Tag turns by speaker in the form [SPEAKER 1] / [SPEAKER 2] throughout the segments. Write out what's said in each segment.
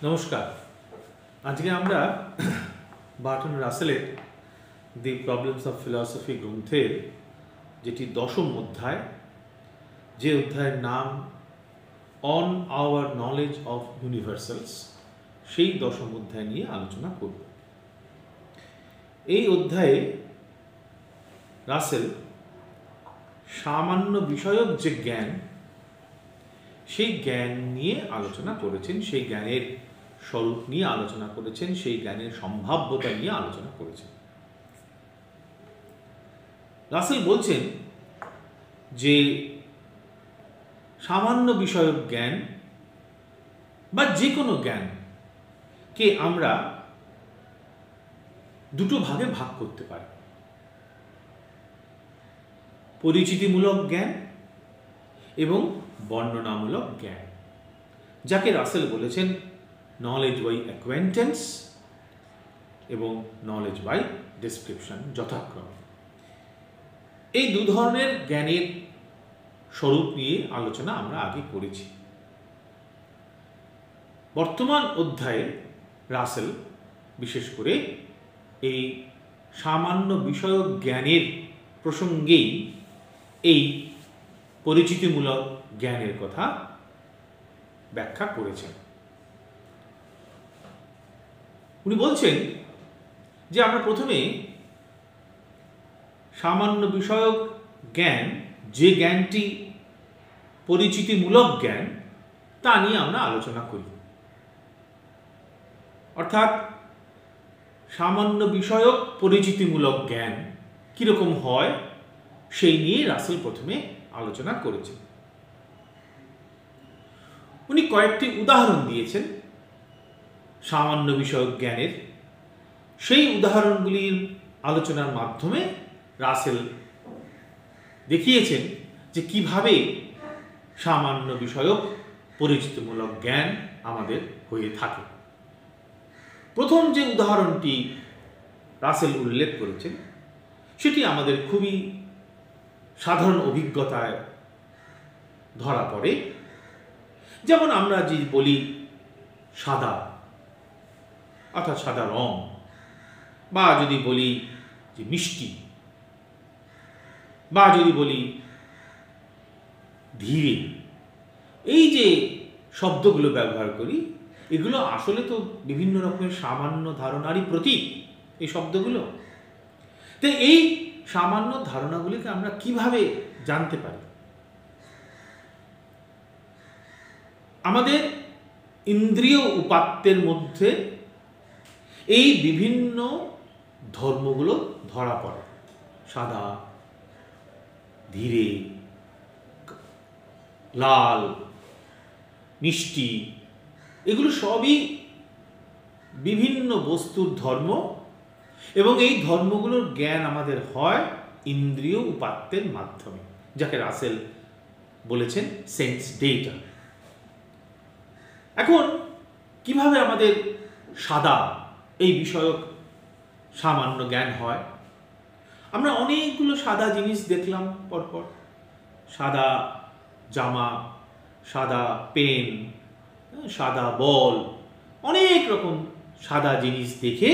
[SPEAKER 1] নমস্কার। আজকে আমরা বার্টন রাসেলের দি প্রবলেমস অফ ফিলসফি গ্রন্থের যেটি দশম অধ্যায়, যে অধ্যায়ের নাম অন আওয়ার নলেজ অফ ইউনিভার্সালস, সেই দশম অধ্যায় নিয়ে আলোচনা করব। এই অধ্যায়ে রাসেল সামান্য বিষয়ক যে জ্ঞান, সেই জ্ঞান নিয়ে আলোচনা করেছেন, সেই জ্ঞানের স্বরূপ নিয়ে আলোচনা করেছেন, সেই জ্ঞানের সম্ভাব্যতা নিয়ে আলোচনা করেছেন। রাসেল বলছেন যে সামান্য বিষয়ক জ্ঞান বা যে কোনো জ্ঞানকে আমরা দুটো ভাগে ভাগ করতে পারি: পরিচিতিমূলক জ্ঞান এবং বর্ণনামূলক জ্ঞান, যাকে রাসেল বলেছেন নলেজ বাই অ্যাকোয়েন্টেন্স এবং নলেজ বাই ডেসক্রিপশন যথাক্রমে। এই দু ধরনের জ্ঞানের স্বরূপ নিয়ে আলোচনা আমরা আগে করেছি। বর্তমান অধ্যায়ে রাসেল বিশেষ করে এই সামান্য বিষয়ক জ্ঞানের প্রসঙ্গেই এই পরিচিতিমূলক জ্ঞানের কথা ব্যাখ্যা করেছেন। উনি বলছেন যে আমরা প্রথমে সামান্য বিষয়ক জ্ঞান, যে জ্ঞানটি পরিচিতিমূলক জ্ঞান, তা নিয়ে আমরা আলোচনা করি। অর্থাৎ সামান্য বিষয়ক পরিচিতিমূলক জ্ঞান কিরকম হয় সেই নিয়ে রাসেল প্রথমে আলোচনা করেছেন। উনি কয়েকটি উদাহরণ দিয়েছেন সামান্য বিষয়ক জ্ঞানের। সেই উদাহরণগুলির আলোচনার মাধ্যমে রাসেল দেখিয়েছেন যে কিভাবে সামান্য বিষয়ক পরিচিতিমূলক জ্ঞান আমাদের হয়ে থাকে। প্রথম যে উদাহরণটি রাসেল উল্লেখ করেছেন সেটি আমাদের খুবই সাধারণ অভিজ্ঞতায় ধরা পড়ে। যেমন আমরা যে বলি সাদা, অর্থাৎ সাদা রং, বা যদি বলি যে মিষ্টি, বা যদি বলি ধীরে, এই যে শব্দগুলো ব্যবহার করি, এগুলো আসলে তো বিভিন্ন রকমের সামান্য ধারণারই প্রতীক এই শব্দগুলো। তো এই সামান্য ধারণাগুলিকে আমরা কিভাবে জানতে পারি? আমাদের ইন্দ্রিয় উপাত্তের মধ্যে এই বিভিন্ন ধর্মগুলো ধরা পড়ে। সাদা, ধীরে, লাল, মিষ্টি, এগুলো সবই বিভিন্ন বস্তুর ধর্ম, এবং এই ধর্মগুলোর জ্ঞান আমাদের হয় ইন্দ্রিয় উপাত্তের মাধ্যমে, যাকে রাসেল বলেছেন সেন্স ডেটা। এখন কিভাবে আমাদের সাদা এই বিষয়ক সামান্য জ্ঞান হয়? আমরা অনেকগুলো সাদা জিনিস দেখলাম পরপর: সাদা জামা, সাদা পেন, সাদা বল, অনেক রকম সাদা জিনিস দেখে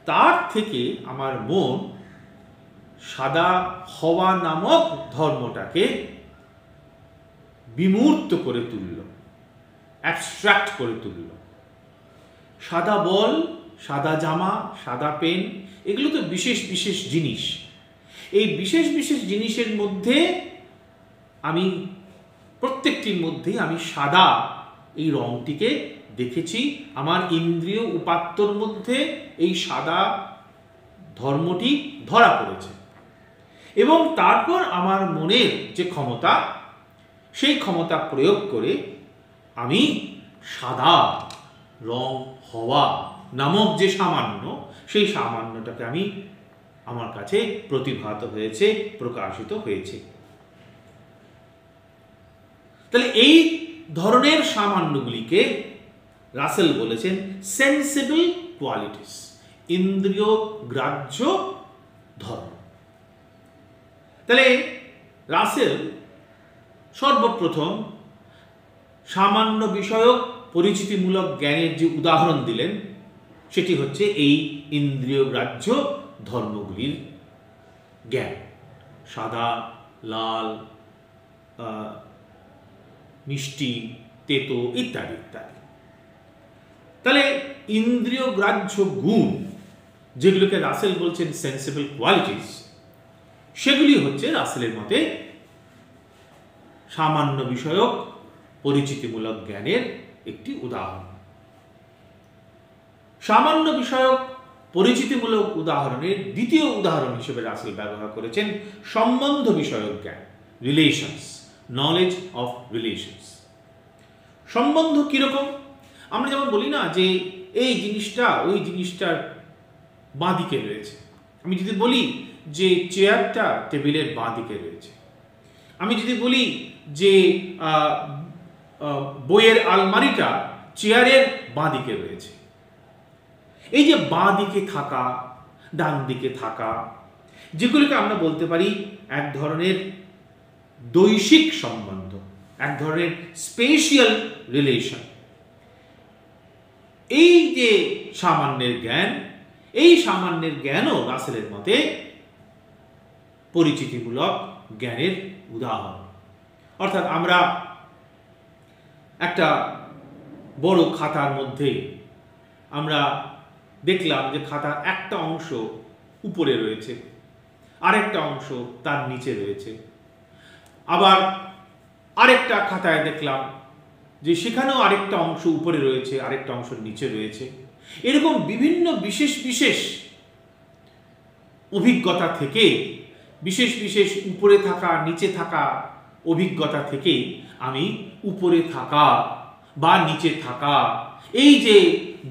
[SPEAKER 1] তার থেকে আমার মন সাদা হওয়া নামক ধর্মটাকে বিমূর্ত করে তুলল, অ্যাবস্ট্রাক্ট করে তুলল। সাদা বল, সাদা জামা, সাদা পেন, এগুলো তো বিশেষ বিশেষ জিনিস। এই বিশেষ বিশেষ জিনিসের মধ্যে আমি প্রত্যেকটির মধ্যেই আমি সাদা এই রংটিকে দেখেছি। আমার ইন্দ্রিয় উপাত্তর মধ্যে এই সাদা ধর্মটি ধরা পড়েছে, এবং তারপর আমার মনের যে ক্ষমতা, সেই ক্ষমতা প্রয়োগ করে আমি সাদা রং হওয়া নামক যে সামান্য, সেই সামান্যটাকে আমি আমার কাছে প্রতিভাত হয়েছে, প্রকাশিত হয়েছে। তাহলে এই ধরনের সামান্যগুলিকে রাসেল বলেছেন সেন্সিবল কোয়ালিটিস, ইন্দ্রিয় গ্রাহ্য ধর্ম। তাহলে রাসেল সর্বপ্রথম সামান্য বিষয়ক পরিচিতিমূলক জ্ঞানের যে উদাহরণ দিলেন সেটি হচ্ছে এই ইন্দ্রিয়গ্রাহ্য ধর্মগুলির জ্ঞান, সাদা, লাল, মিষ্টি, তেতো ইত্যাদি ইত্যাদি। তাহলে ইন্দ্রিয়গ্রাহ্য গুণ, যেগুলোকে রাসেল বলছেন সেন্সিবল কোয়ালিটিস, সেগুলি হচ্ছে রাসেলের মতে সামান্য বিষয়ক পরিচিতিমূলক জ্ঞানের একটি উদাহরণ। সামান্য বিষয়ক পরিচিতিমূলক উদাহরণের দ্বিতীয় উদাহরণ হিসেবে রাসেল ব্যবহার করেছেন সম্বন্ধ বিষয়ক জ্ঞান, রিলেশনস, নলেজ অফ রিলেশনস। সম্বন্ধ কিরকম? আমরা যেমন বলি না যে এই জিনিসটা ওই জিনিসটার বাঁ দিকে রয়েছে। আমি যদি বলি যে চেয়ারটা টেবিলের বাঁ দিকে রয়েছে, আমি যদি বলি যে বইয়ের আলমারিটা চেয়ারের বাঁ দিকে রয়েছে, এই যে বাঁ দিকে থাকা, ডান দিকে থাকা, যেগুলোকে আমরা বলতে পারি এক ধরনের দৈশিক সম্বন্ধ, এক ধরনের স্পেশিয়াল রিলেশন। এই যে সামান্যের জ্ঞান, এই সামান্যের জ্ঞানও রাসেলের মতে পরিচিতিমূলক জ্ঞানের উদাহরণ। অর্থাৎ আমরা একটা বড় খাতার মধ্যে আমরা দেখলাম যে খাতার একটা অংশ উপরে রয়েছে, আরেকটা অংশ তার নিচে রয়েছে। আবার আরেকটা খাতায় দেখলাম যে সেখানেও আরেকটা অংশ উপরে রয়েছে, আরেকটা অংশ নিচে রয়েছে। এরকম বিভিন্ন বিশেষ বিশেষ অভিজ্ঞতা থেকে, বিশেষ বিশেষ উপরে থাকা নিচে থাকা অভিজ্ঞতা থেকে আমি উপরে থাকা বা নিচে থাকা, এই যে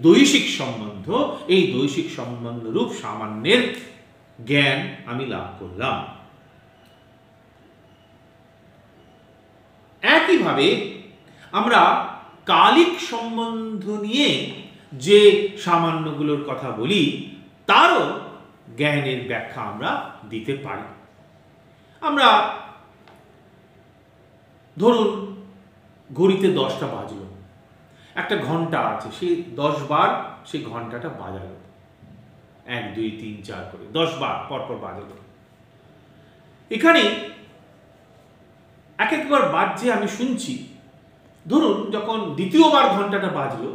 [SPEAKER 1] দৈশিক সম্বন্ধ, এই দৈশিক সম্বন্ধ রূপ সামান্যের জ্ঞান আমি লাভ করলাম। একইভাবে আমরা কালিক সম্বন্ধ নিয়ে যে সামান্যগুলোর কথা বলি তারও জ্ঞানের ব্যাখ্যা আমরা দিতে পারি। আমরা ধরুন ঘড়িতে 10টা বাজলো, একটা ঘন্টা আছে, সেই 10 বার সেই ঘন্টাটা বাজালো, 1 2 3 4 করে 10 বার পরপর বাজালো। এখানে এক একবার বাজছে আমি শুনছি। ধরুন যখন দ্বিতীয়বার ঘন্টাটা বাজলো,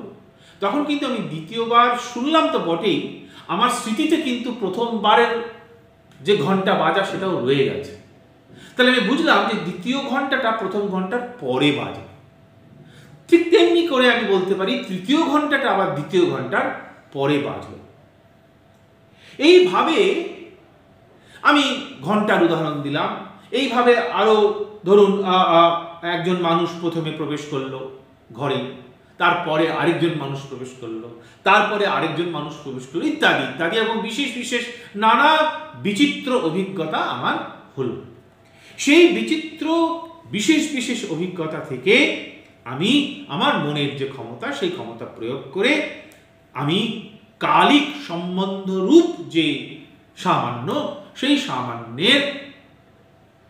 [SPEAKER 1] তখন কিন্তু আমি দ্বিতীয়বার শুনলাম তো বটেই, আমার স্মৃতিতে কিন্তু প্রথমবারের যে ঘন্টা বাজা সেটাও রয়ে গেছে। তাহলে আমি বুঝলাম যে দ্বিতীয় ঘন্টাটা প্রথম ঘন্টার পরে বাজে। ঠিক তেমনি করে আমি বলতে পারি তৃতীয় ঘন্টাটা আবার দ্বিতীয় ঘন্টার পরে বাজলো। এইভাবে আমি ঘন্টার উদাহরণ দিলাম। এইভাবে আরো ধরুন একজন মানুষ প্রথমে প্রবেশ করলো ঘরে, তারপরে আরেকজন মানুষ প্রবেশ করলো, তারপরে আরেকজন মানুষ প্রবেশ করলো, ইত্যাদি ইত্যাদি, এবং বিশেষ বিশেষ নানা বিচিত্র অভিজ্ঞতা আমার হলো। সেই বিচিত্র বিশেষ বিশেষ অভিজ্ঞতা থেকে আমি আমার মনের যে ক্ষমতা, সেই ক্ষমতা প্রয়োগ করে আমি কালিক সম্বন্ধ রূপ যে সামান্য, সেই সামান্যের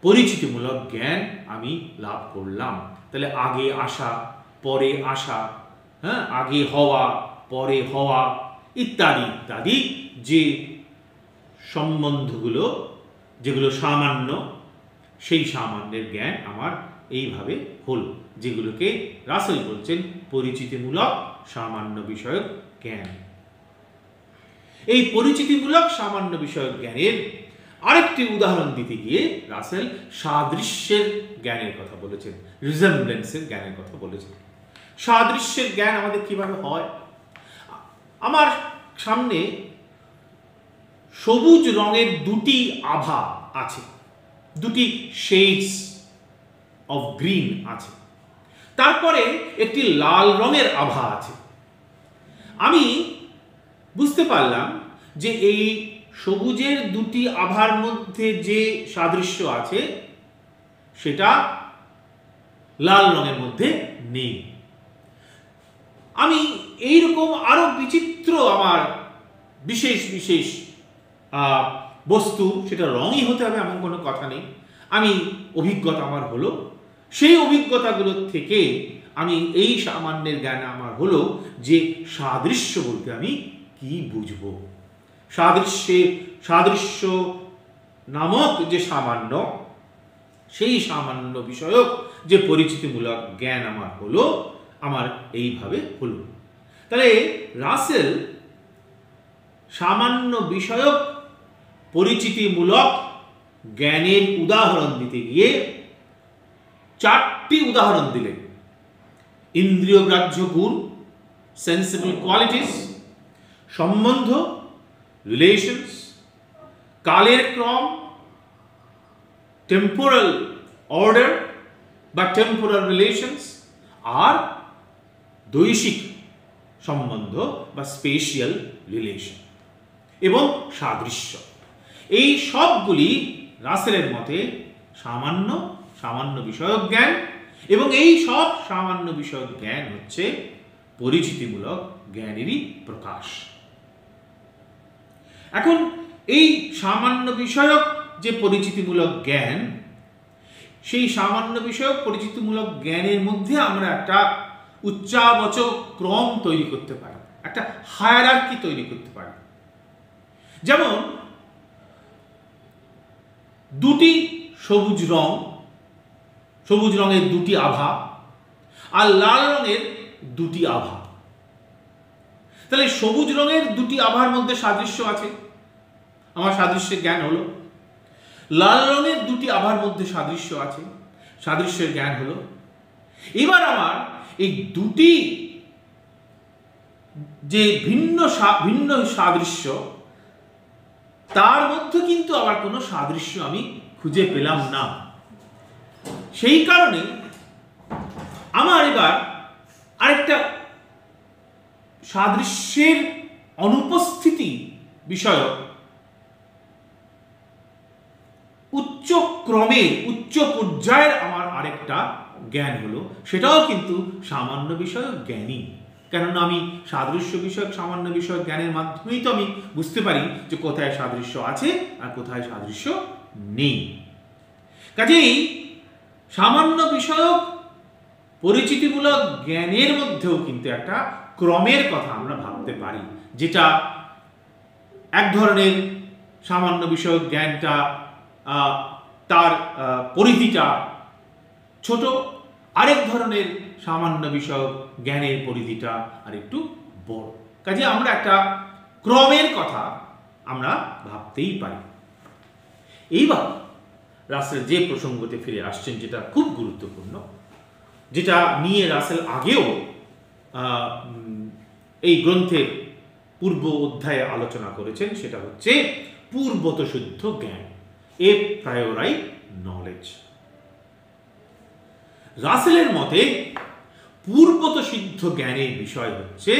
[SPEAKER 1] পরিচিতিমূলক জ্ঞান আমি লাভ করলাম। তাহলে আগে আসা, পরে আসা, হ্যাঁ, আগে হওয়া, পরে হওয়া, ইত্যাদি ইত্যাদি যে সম্বন্ধগুলো, যেগুলো সামান্য, সেই সামান্যের জ্ঞান আমার এইভাবে হলো, যেগুলোকে রাসেল বলছেন পরিচিতিমূলক সামান্য বিষয়ক জ্ঞান। এই পরিচিতিমূলক সামান্য বিষয়ক জ্ঞানের আরেকটি উদাহরণ দিতে গিয়ে রাসেল সাদৃশ্যের জ্ঞানের কথা বলেছেন, রিজেমব্লেন্সের জ্ঞানের কথা বলেছেন। সাদৃশ্যের জ্ঞান আমাদের কিভাবে হয়? আমার সামনে সবুজ রঙের দুটি আভা আছে, দুটি শেডস অফ গ্রিন আছে, তারপরে একটি লাল রঙের আভা আছে। আমি বুঝতে পারলাম যে এই সবুজের দুটি আভার মধ্যে যে সাদৃশ্য আছে সেটা লাল রঙের মধ্যে নেই। আমি এইরকম আরো বিচিত্র আমার বিশেষ বিশেষ বস্তু, সেটা রঙই হতে হবে এমন কোনো কথা নেই, আমি অভিজ্ঞতা আমার হলো, সেই অভিজ্ঞতাগুলোর থেকে আমি এই সামান্যের জ্ঞান আমার হলো যে সাদৃশ্য বলতে আমি কি বুঝব। সাদৃশ্য নামক যে সামান্য, সেই সামান্য বিষয়ক যে পরিচিতিমূলক জ্ঞান আমার হলো, আমার এইভাবে হলো। তাহলে রাসেল সামান্য বিষয়ক পরিচিতিমূলক জ্ঞানের উদাহরণ দিতে গিয়ে 4টি উদাহরণ দিলেন। ইন্দ্রিয়গ্রাহ্য গুণ, সেন্সিবল কোয়ালিটিস, সম্বন্ধ, রিলেশনস, কালের ক্রম, টেম্পোরাল অর্ডার বা টেম্পোরাল রিলেশনস, আর দৈশিক সম্বন্ধ বা স্পেশিয়াল রিলেশন এবং সাদৃশ্য। এই সবগুলি রাসেলের মতে সামান্য বিষয়ক জ্ঞান, এবং এই সব সামান্য বিষয়ক জ্ঞান হচ্ছে পরিচিতিমূলক জ্ঞানেরই প্রকাশ। এখন এই সামান্য বিষয়ক যে পরিচিতিমূলক জ্ঞান, সেই সামান্য বিষয়ক পরিচিতিমূলক জ্ঞানের মধ্যে আমরা একটা উচ্চাবচক ক্রম তৈরি করতে পারি, একটা হায়ারার্কি তৈরি করতে পারি। যেমন দুটি সবুজ রঙের দুটি আভা আর লাল রঙের দুটি আভা। তাহলে সবুজ রঙের দুটি আভার মধ্যে সাদৃশ্য আছে, আমার সাদৃশ্যের জ্ঞান হলো। লাল রঙের দুটি আভার মধ্যে সাদৃশ্য আছে, সাদৃশ্যের জ্ঞান হলো। এবার আমার এই দুটি যে ভিন্ন সাদৃশ্য, তার মধ্যে কিন্তু আবার কোনো সাদৃশ্য আমি খুঁজে পেলাম না। সেই কারণে আমার এবার আরেকটা সাদৃশ্যের অনুপস্থিতি বিষয়ক উচ্চ পর্যায়ের আমার আরেকটা জ্ঞান হলো, সেটাও কিন্তু সামান্য বিষয়ক জ্ঞানই। কেননা আমি সাদৃশ্য বিষয়ক সামান্য বিষয়ক জ্ঞানের মাধ্যমেই তো আমি বুঝতে পারি যে কোথায় সাদৃশ্য আছে আর কোথায় সাদৃশ্য নেই। কাজেই সামান্য বিষয়ক পরিচিতিমূলক জ্ঞানের মধ্যেও কিন্তু একটা ক্রমের কথা আমরা ভাবতে পারি, যেটা এক ধরনের সামান্য বিষয়ক জ্ঞানটা তার পরিধিটা ছোট, আরেক ধরনের সামান্য বিষয়ক জ্ঞানের পরিধিটা আরেকটু বড়। কাজে আমরা একটা ক্রমের কথা আমরা ভাবতেই পারি। এইবার রাসেল যে প্রসঙ্গতে ফিরে আসছেন, যেটা খুব গুরুত্বপূর্ণ, যেটা নিয়ে রাসেল আগেও এই গ্রন্থের পূর্ব অধ্যায়ে আলোচনা করেছেন, সেটা হচ্ছে পূর্বত সিদ্ধ জ্ঞান, এ প্রায়োরাই নলেজ। রাসেলের মতে পূর্বত সিদ্ধ জ্ঞানের বিষয় হচ্ছে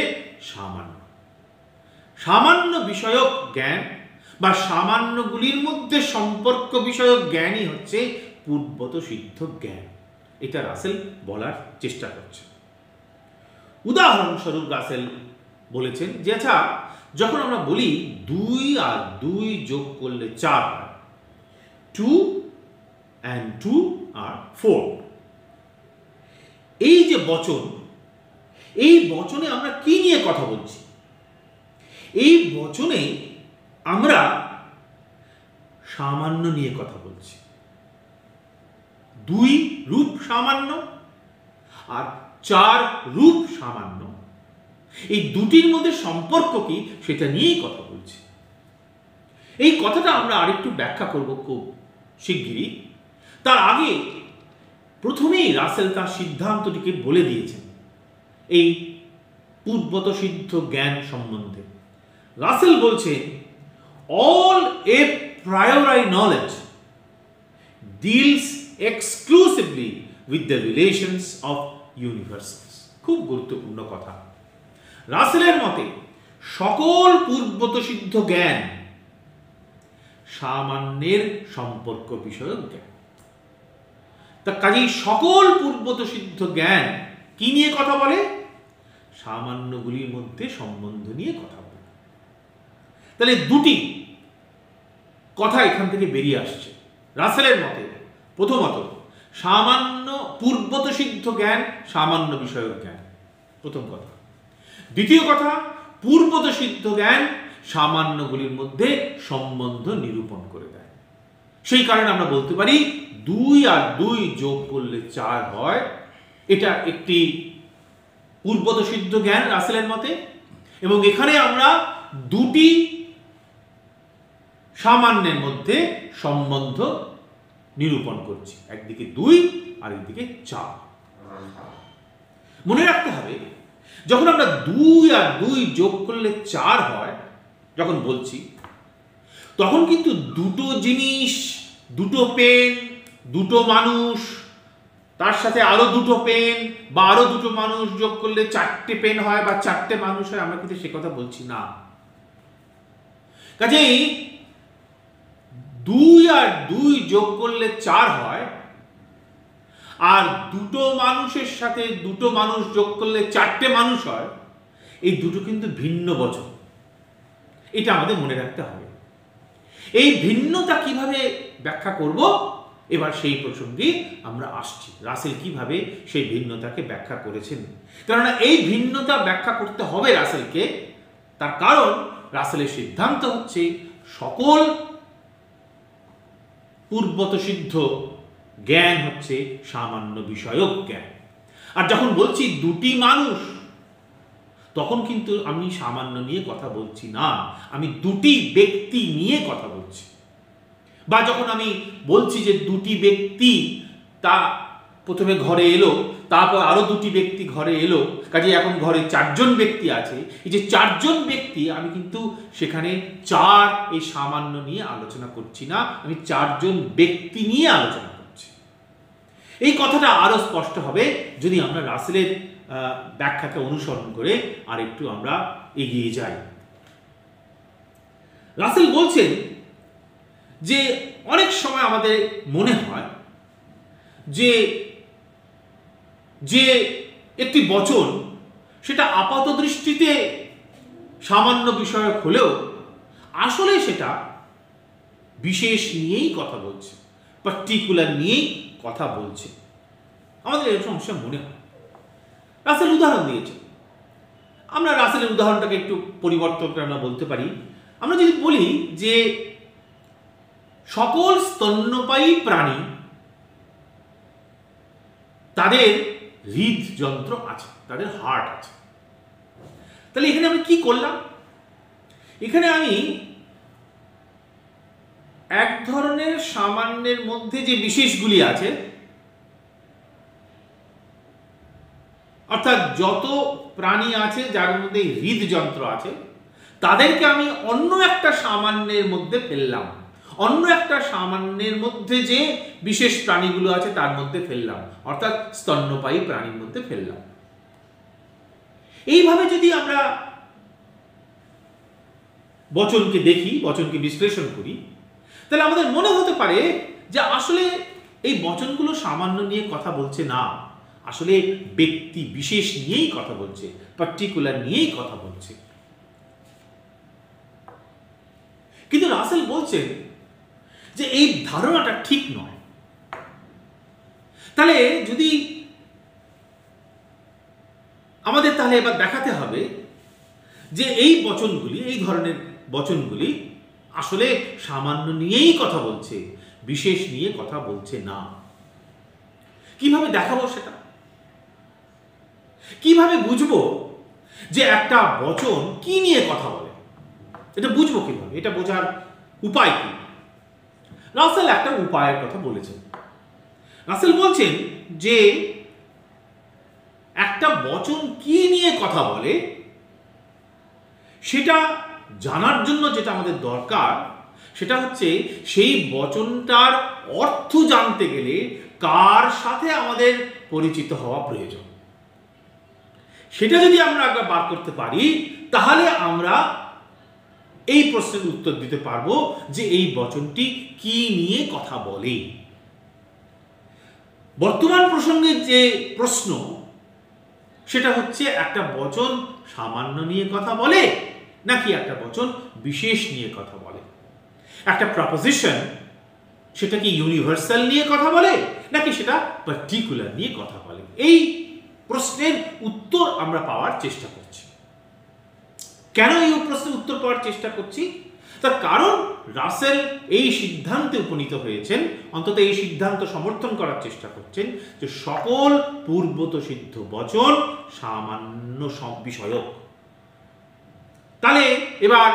[SPEAKER 1] সামান্য বিষয়ক জ্ঞান বা সামান্যগুলির মধ্যে সম্পর্ক বিষয়ক জ্ঞানই হচ্ছে পূর্বত সিদ্ধ জ্ঞান। এটা রাসেল বলার চেষ্টা করছে। উদাহরণস্বরূপ রাসেল বলেছেন যে আচ্ছা, যখন আমরা বলি 2 আর 2 যোগ করলে 4 হয়, 2 and 2 are 4, এই যে বচন, এই বচনে আমরা কি নিয়ে কথা বলছি? এই বচনে আমরা সামান্য নিয়ে কথা বলছি। 2 রূপ সামান্য আর 4 রূপ সামান্য, এই দুটির মধ্যে সম্পর্ক কি সেটা নিয়েই কথা বলছি। এই কথাটা আমরা আরেকটু ব্যাখ্যা করব খুব শিগগিরই। তার আগে প্রথমেই রাসেল তার সিদ্ধান্তটিকে বলে দিয়েছেন এই পূর্বত সিদ্ধ জ্ঞান সম্বন্ধে। রাসেল বলছেন, all a priori knowledge deals exclusively with the relations of universals. খুব গুরুত্বপূর্ণ কথা। রাসেলের মতে সকল পূর্বত সিদ্ধ জ্ঞান সামান্যের সম্পর্ক বিষয়ক জ্ঞান। তা কাজেই সকল পূর্বত সিদ্ধ জ্ঞান কি নিয়ে কথা বলে? সামান্যগুলির মধ্যে সম্বন্ধ নিয়ে কথা বলে। তাহলে দুটি কথা এখান থেকে বেরিয়ে আসছে রাসেলের মতে। প্রথমত, সামান্য পূর্বত সিদ্ধ জ্ঞান সামান্য বিষয়ক জ্ঞান, প্রথম কথা। দ্বিতীয় কথা, পূর্বত সিদ্ধ জ্ঞান সামান্যগুলির মধ্যে সম্বন্ধ নিরূপণ করে দেয়। সেই কারণে আমরা বলতে পারি 2 আর 2 যোগ করলে 4 হয়। এটা একটি পূর্বত সিদ্ধ জ্ঞান রাসেলের মতে, এবং এখানে আমরা দুটি সামান্যের মধ্যে সম্বন্ধ নিরূপণ করছি, একদিকে 2 আর একদিকে 4। মনে রাখতে হবে, যখন আমরা 2 আর 2 যোগ করলে 4 হয় যখন বলছি, তখন কিন্তু দুটো জিনিস, দুটো পেন, দুটো মানুষ, তার সাথে আরো দুটো পেন বা আরো দুটো মানুষ যোগ করলে 4টে পেন হয় বা 4টে মানুষ হয়, আমরা কিন্তু সে কথা বলছি না। কাজেই 2 আর 2 যোগ করলে 4 হয়, আর দুটো মানুষের সাথে দুটো মানুষ যোগ করলে 4টে মানুষ হয়, এই দুটো কিন্তু ভিন্ন বচন। এটা আমাদের মনে রাখতে হবে। এই ভিন্নতা কিভাবে ব্যাখ্যা করব, এবার সেই প্রসঙ্গে আমরা আসছি। রাসেল কিভাবে সেই ভিন্নতাকে ব্যাখ্যা করেছেন, কেননা এই ভিন্নতা ব্যাখ্যা করতে হবে রাসেলকে। তার কারণ রাসেলের সিদ্ধান্ত হচ্ছে সকল পূর্বত সিদ্ধ জ্ঞান হচ্ছে সামান্য বিষয়ক জ্ঞান। আর যখন বলছি দুটি মানুষ, তখন কিন্তু আমি সামান্য নিয়ে কথা বলছি না, আমি দুটি ব্যক্তি নিয়ে কথা বলছি। বা যখন আমি বলছি যে দুটি ব্যক্তি তা প্রথমে ঘরে এলো, তারপর আরো দুটি ব্যক্তি ঘরে এলো, কাজে এখন ঘরে 4 জন ব্যক্তি আছে, এই যে 4 জন ব্যক্তি, আমি কিন্তু সেখানে 4 এই সামান্য নিয়ে আলোচনা করছি না, আমি 4 জন ব্যক্তি নিয়ে আলোচনা করছি। এই কথাটা আরো স্পষ্ট হবে যদি আমরা রাসেলের ব্যাখ্যাকে অনুসরণ করে আর একটু আমরা এগিয়ে যাই। রাসেল বলছেন যে অনেক সময় আমাদের মনে হয় যে যে একটি বচন সেটা আপাত দৃষ্টিতে সামান্য বিষয়ক হলেও আসলে সেটা বিশেষ নিয়েই কথা বলছে, পার্টিকুলার নিয়েই কথা বলছে। আমাদের এই সমস্যা মনে হয়। রাসেল উদাহরণ দিয়েছে, আমরা রাসেলের উদাহরণটাকে একটু পরিবর্তন করে আমরা বলতে পারি। আমরা যদি বলি যে সকল স্তন্যপায়ী প্রাণী তাদের হৃদযন্ত্র আছে, তাদের হার্ট আছে, তাহলে এখানে আমি কি করলাম? এখানে আমি এক ধরনের সামান্যের মধ্যে যে বিশেষগুলি আছে, অর্থাৎ যত প্রাণী আছে যার মধ্যে হৃদযন্ত্র আছে, তাদেরকে আমি অন্য একটা সামান্যের মধ্যে ফেললাম, অন্য একটা সামান্যের মধ্যে যে বিশেষ প্রাণীগুলো আছে তার মধ্যে ফেললাম, অর্থাৎ স্তন্যপায়ী প্রাণীর মধ্যে ফেললাম। এইভাবে যদি আমরা বচনকে দেখি, বচনকে বিশ্লেষণ করি, তাহলে আমাদের মনে হতে পারে যে আসলে এই বচনগুলো সামান্য নিয়ে কথা বলছে না, আসলে ব্যক্তি বিশেষ নিয়েই কথা বলছে, পার্টিকুলার নিয়েই কথা বলছে। কিন্তু রাসেল বলছেন যে এই ধারণাটা ঠিক নয়। তাহলে যদি আমাদের তাহলে এবার দেখাতে হবে যে এই বচনগুলি, এই ধরনের বচনগুলি আসলে সামান্য নিয়েই কথা বলছে, বিশেষ নিয়ে কথা বলছে না। কিভাবে দেখাবো সেটা? কিভাবে বুঝবো যে একটা বচন কি নিয়ে কথা বলে? এটা বুঝবো কিভাবে? এটা বোঝার উপায় কি? রাসেল একটা উপায়ের কথা বলেছেন। রাসেল বলছেন যে একটা বচন কি নিয়ে কথা বলে সেটা জানার জন্য যেটা আমাদের দরকার সেটা হচ্ছে সেই বচনটার অর্থ জানতে গেলে কার সাথে আমাদের পরিচিত হওয়া প্রয়োজন। সেটা যদি আমরা একবার বার করতে পারি, তাহলে আমরা এই প্রশ্নের উত্তর দিতে পারবো যে এই বচনটি কি নিয়ে কথা বলে। বর্তমান প্রসঙ্গে যে প্রশ্ন সেটা হচ্ছে একটা বচন সামান্য নিয়ে কথা বলে নাকি একটা বচন বিশেষ নিয়ে কথা বলে। একটা প্রপোজিশন সেটা কি ইউনিভার্সাল নিয়ে কথা বলে নাকি সেটা পার্টিকুলার নিয়ে কথা বলে? এই প্রশ্নের উত্তর আমরা পাওয়ার চেষ্টা করছি। কেন এই প্রশ্নের উত্তর পাওয়ার চেষ্টা করছি? তার কারণ রাসেল এই সিদ্ধান্তে উপনীত হয়েছেন, অন্তত এই সিদ্ধান্ত সমর্থন করার চেষ্টা করছেন, যে সকল পূর্বত সিদ্ধ বচন সামান্য বিষয়ক। তাহলে এবার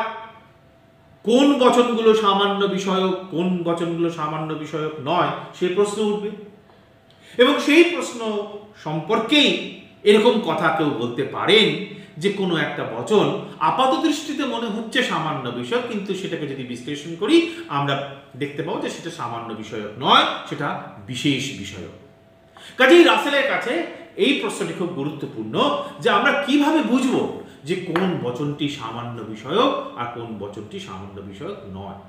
[SPEAKER 1] কোন বচনগুলো সামান্য বিষয়ক, কোন বচনগুলো সামান্য বিষয়ক নয়, সে প্রশ্ন উঠবে। এবং সেই প্রশ্ন সম্পর্কেই এরকম কথা কেউ বলতে পারেন যে কোনো একটা বচন আপাত দৃষ্টিতে মনে হচ্ছে সামান্য বিষয়, কিন্তু সেটাকে যদি বিশ্লেষণ করি আমরা দেখতে পাবো যে সেটা সামান্য বিষয়ক নয়, সেটা বিশেষ বিষয়ক। কাজেই রাসেলের কাছে এই প্রশ্নটি খুব গুরুত্বপূর্ণ যে আমরা কিভাবে বুঝবো যে কোন বচনটি সামান্য বিষয়ক আর কোন বচনটি সামান্য বিষয়ক নয়।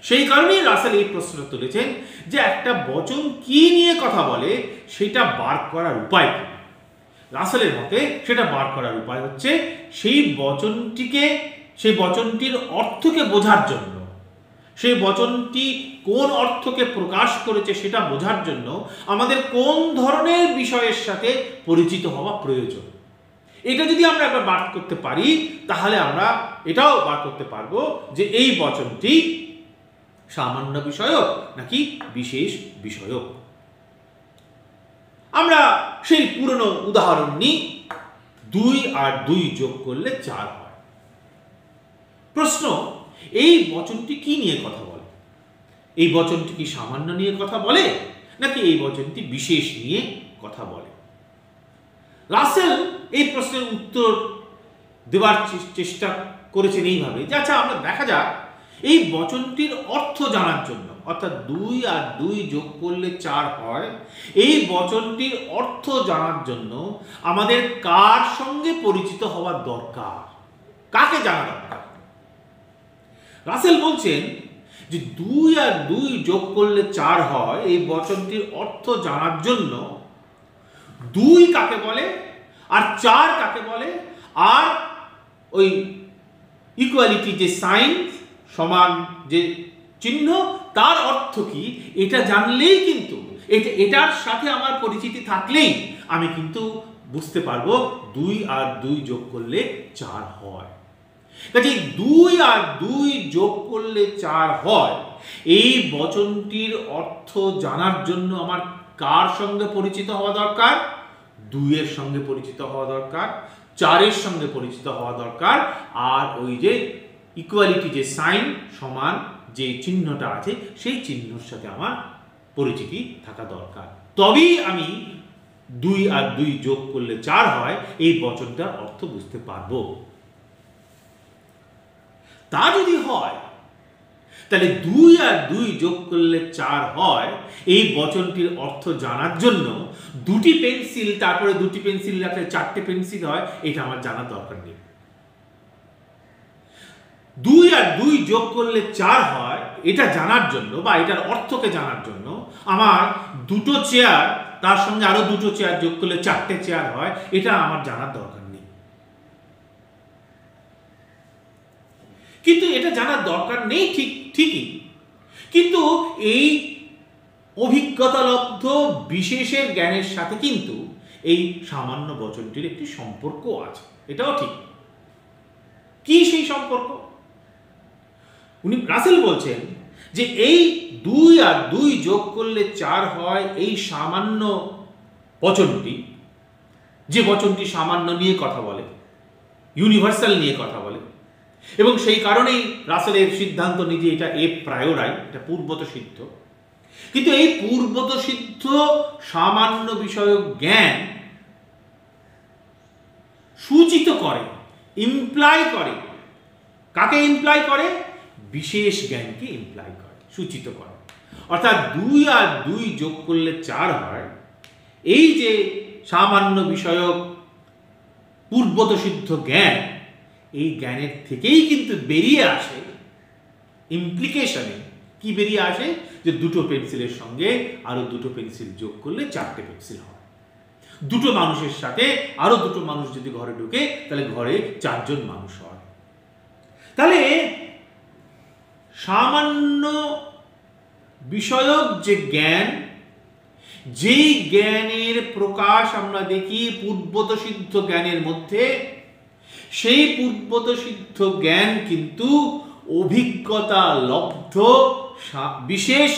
[SPEAKER 1] সেই কারণেই রাসেল এই প্রশ্ন তুলেছেন যে একটা বচন কি নিয়ে কথা বলে সেটা বার করার উপায় কি। রাসেলের মতে সেটা বার করার উপায় হচ্ছে সেই বচনটির অর্থকে বোঝার জন্য, সেই বচনটি কোন অর্থকে প্রকাশ করেছে সেটা বোঝার জন্য আমাদের কোন ধরনের বিষয়ের সাথে পরিচিত হওয়া প্রয়োজন। এটা যদি আমরা একবার বার করতে পারি তাহলে আমরা এটাও বার করতে পারবো যে এই বচনটি সামান্য বিষয়ক নাকি বিশেষ বিষয়ক। আমরা সেই পুরনো উদাহরণ নিই, 2 আর 2 যোগ করলে 4 হয়। প্রশ্ন, এই বচনটি কি নিয়ে কথা বলে? এই বচনটি কি সামান্য নিয়ে কথা বলে নাকি এই বচনটি বিশেষ নিয়ে কথা বলে? রাসেল এই প্রশ্নের উত্তর দেওয়ার চেষ্টা করেছেন এইভাবে যে আচ্ছা আমরা দেখা যাক এই বচনটির অর্থ জানার জন্য, অর্থাৎ 2 আর 2 যোগ করলে 4 হয়, এই বচনটির অর্থ জানার জন্য আমাদের কার সঙ্গে পরিচিত হওয়া দরকার, কাকে জানা দরকার? রাসেল বলছেন যে 2 আর 2 যোগ করলে 4 হয়, এই বচনটির অর্থ জানার জন্য 2 কাকে বলে আর 4 কাকে বলে, আর ওই ইকুয়ালিটি যে সাইন, সমান যে চিহ্ন, তার অর্থ কি এটা জানলেই কিন্তু, এটার সাথে আমার পরিচিতি থাকলেই আমি কিন্তু বুঝতে পারবো 2 আর 2 যোগ করলে 4 হয়। কাজে 2 আর 2 যোগ করলে 4 হয়, এই বচনটির অর্থ জানার জন্য আমার কার সঙ্গে পরিচিত হওয়া দরকার? 2 এর সঙ্গে পরিচিত হওয়া দরকার, 4 এর সঙ্গে পরিচিত হওয়া দরকার, আর ওই যে ইকুয়ালিটি যে সাইন, সমান যে চিহ্নটা আছে সেই চিহ্নের সাথে আমার পরিচিতি থাকা দরকার। তবেই আমি 2 আর 2 যোগ করলে 4 হয় এই বচনটার অর্থ বুঝতে পারবো। তা যদি হয় তাহলে 2 আর 2 যোগ করলে 4 হয়, এই বচনটির অর্থ জানার জন্য 2টি পেন্সিল, তারপরে 2টি পেন্সিল রাখলে 4টে পেন্সিল হয়, এটা আমার জানার দরকার নেই। 2 আর 2 যোগ করলে 4 হয় এটা জানার জন্য বা এটার অর্থকে জানার জন্য আমার 2টো চেয়ার, তার সঙ্গে আরো 2টো চেয়ার যোগ করলে 4টে চেয়ার হয়, এটা আমার জানার দরকার নেই। কিন্তু এটা জানার দরকার নেই ঠিকই, কিন্তু এই অভিজ্ঞতালব্ধ বিশেষের জ্ঞানের সাথে কিন্তু এই সামান্য বচনটির একটি সম্পর্ক আছে, এটাও ঠিক। কি সেই সম্পর্ক? রাসেল বলছেন যে এই 2 আর 2 যোগ করলে 4 হয় এই সামান্য বচনটি, যে বচনটি সামান্য নিয়ে কথা বলে, ইউনিভার্সাল নিয়ে কথা বলে, এবং সেই কারণেই রাসেলের সিদ্ধান্ত নিজে এটা এ প্রায়োরাই, এটা পূর্বত সিদ্ধ। কিন্তু এই পূর্বত সিদ্ধ সামান্য বিষয়ক জ্ঞান সূচিত করে, ইমপ্লাই করে, কাকে ইমপ্লাই করে? বিশেষ জ্ঞানকে ইমপ্লাই করে, সূচিত করে। অর্থাৎ 2 আর 2 যোগ করলে 4 হয়, এই যে সামান্য বিষয়ক পূর্বত সিদ্ধ জ্ঞান, এই জ্ঞানের থেকেই কিন্তু বেরিয়ে আসে ইমপ্লিকেশনে, কি বেরিয়ে আসে? যে 2টো পেন্সিলের সঙ্গে আরো 2টো পেন্সিল যোগ করলে 4টে পেন্সিল হয়। 2টো মানুষের সাথে আরো 2টো মানুষ যদি ঘরে ঢুকে তাহলে ঘরে 4 জন মানুষ হয়। তাহলে সামান্য বিষয়ক যে জ্ঞান, যেই জ্ঞানের প্রকাশ আমরা দেখি পূর্বত সিদ্ধ জ্ঞানের মধ্যে, সেই পূর্বত সিদ্ধ জ্ঞান কিন্তু অভিজ্ঞতা লব্ধ বিশেষ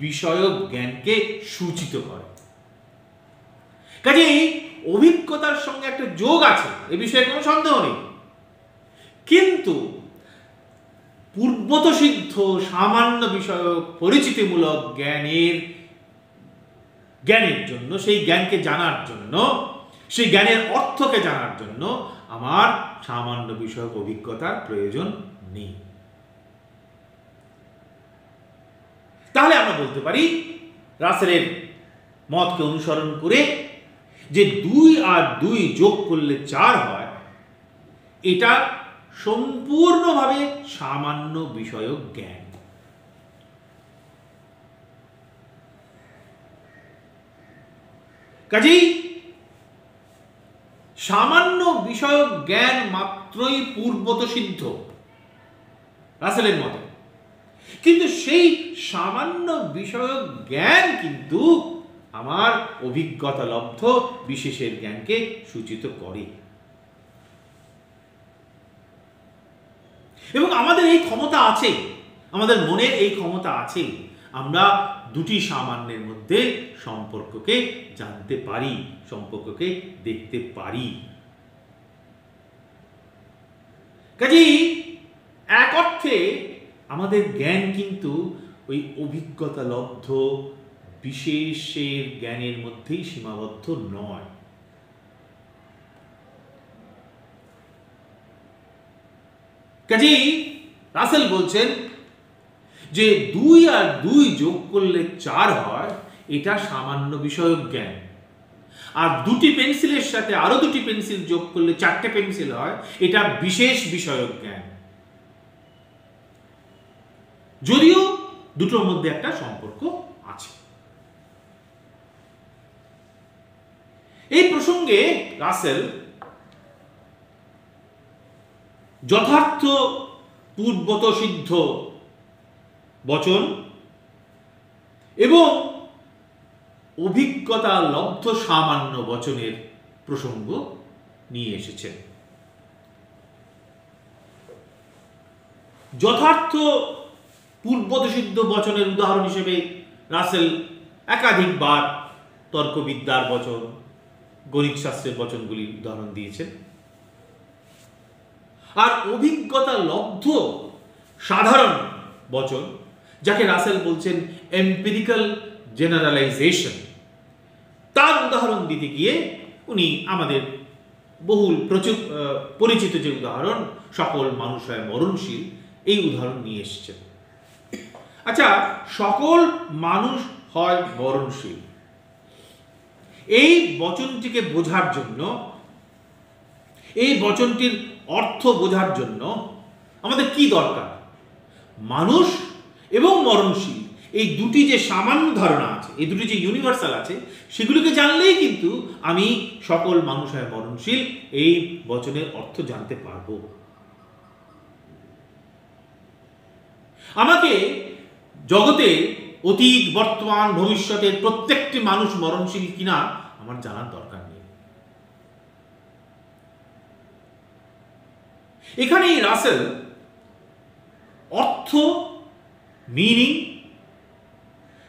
[SPEAKER 1] বিষয়ক জ্ঞানকে সূচিত করে। কাজেই অভিজ্ঞতার সঙ্গে একটা যোগ আছে, এ বিষয়ে কোনো সন্দেহ নেই। কিন্তু পূর্বত সিদ্ধ সামান্য বিষয়ক পরিচিতিমূলক জ্ঞানের জন্য, সেই জ্ঞানকে জানার জন্য, সেই জ্ঞানের অর্থকে জানার জন্য আমার সামান্য বিষয়ক অভিজ্ঞতার প্রয়োজন নেই। তাহলে আমরা বলতে পারি রাসেলের মতকে অনুসরণ করে যে 2 আর 2 যোগ করলে 4 হয়, এটা সম্পূর্ণভাবে সামান্য বিষয়ক জ্ঞান। কাজেই সামান্য বিষয়ক জ্ঞান মাত্রই পূর্বত সিদ্ধ রাসেলের মতে, কিন্তু সেই সামান্য বিষয়ক জ্ঞান কিন্তু আমার অভিজ্ঞতা লব্ধ বিশেষের জ্ঞানকে সূচিত করে। এবং আমাদের এই ক্ষমতা আছে, আমাদের মনের এই ক্ষমতা আছে, আমরা দুটি সামান্যের মধ্যে সম্পর্ককে জানতে পারি, সম্পর্ককে দেখতে পারি। কাজেই এক অর্থে আমাদের জ্ঞান কিন্তু ওই অভিজ্ঞতা লব্ধ বিশেষের জ্ঞানের মধ্যেই সীমাবদ্ধ নয়। কাজেই রাসেল বলছেন যে 2 আর 2 যোগ করলে 4 হয়, এটা সামান্য বিষয়ক জ্ঞান। আর দুটি পেন্সিলের সাথে আরো দুটি পেন্সিল যোগ করলে 4টে পেন্সিল হয়, এটা বিশেষ বিষয়ক জ্ঞান। যদিও দুটোর মধ্যে একটা সম্পর্ক আছে। এই প্রসঙ্গে রাসেল যথার্থ পূর্বত সিদ্ধ বচন এবং অভিজ্ঞতা লব্ধ সামান্য বচনের প্রসঙ্গ নিয়ে এসেছেন। যথার্থ পূর্বত সিদ্ধ বচনের উদাহরণ হিসেবে রাসেল একাধিকবার তর্কবিদ্যার বচন, গণিত শাস্ত্রের বচনগুলি উদাহরণ দিয়েছেন। আর অভিজ্ঞতা লব্ধ সাধারণ বচন, যাকে রাসেল বলছেন এম্পিরিক্যাল জেনারেলাইজেশন, তার উদাহরণ দিতে গিয়ে উনি আমাদের বহুল পরিচিত যে উদাহরণ সকল মানুষ হয় মরণশীল, এই উদাহরণ নিয়ে এসেছেন। আচ্ছা, সকল মানুষ হয় মরণশীল, এই বচনটিকে বোঝার জন্য, এই বচনটির অর্থ বোঝার জন্য আমাদের কি দরকার? মানুষ এবং মরণশীল এই দুটি যে সামান্য ধারণা আছে, এই দুটি যে ইউনিভার্সাল আছে, সেগুলিকে জানলেই কিন্তু আমি সকল মানুষ হয় মরণশীল এই বচনের অর্থ জানতে পারবো। আমাকে জগতে অতীত, বর্তমান, ভবিষ্যতের প্রত্যেকটি মানুষ মরণশীল কিনা আমার জানার দরকার নেই। এখানেই রাসেল অর্থ, মিনিং,